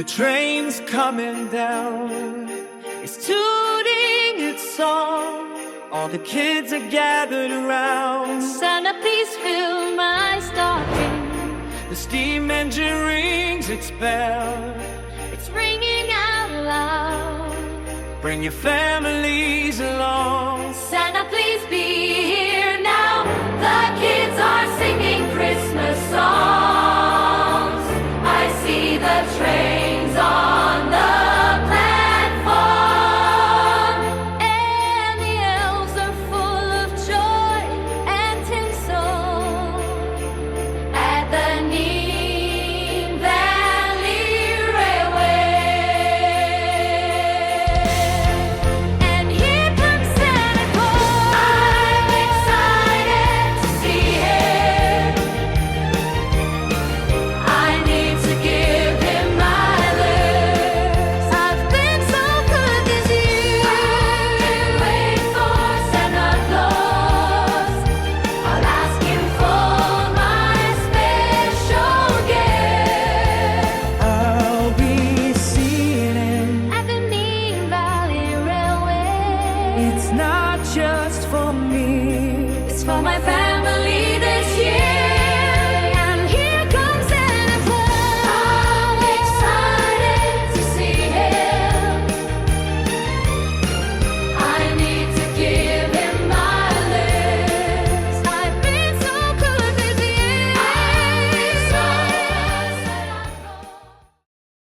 train's coming down. It's tooting its song. All the kids are gathered around. Santa, please fill my stocking. The steam engine rings its bell. It's ringing out loud. Bring your families along. Santa, please be here now. The kids are singing Christmas songs. I see the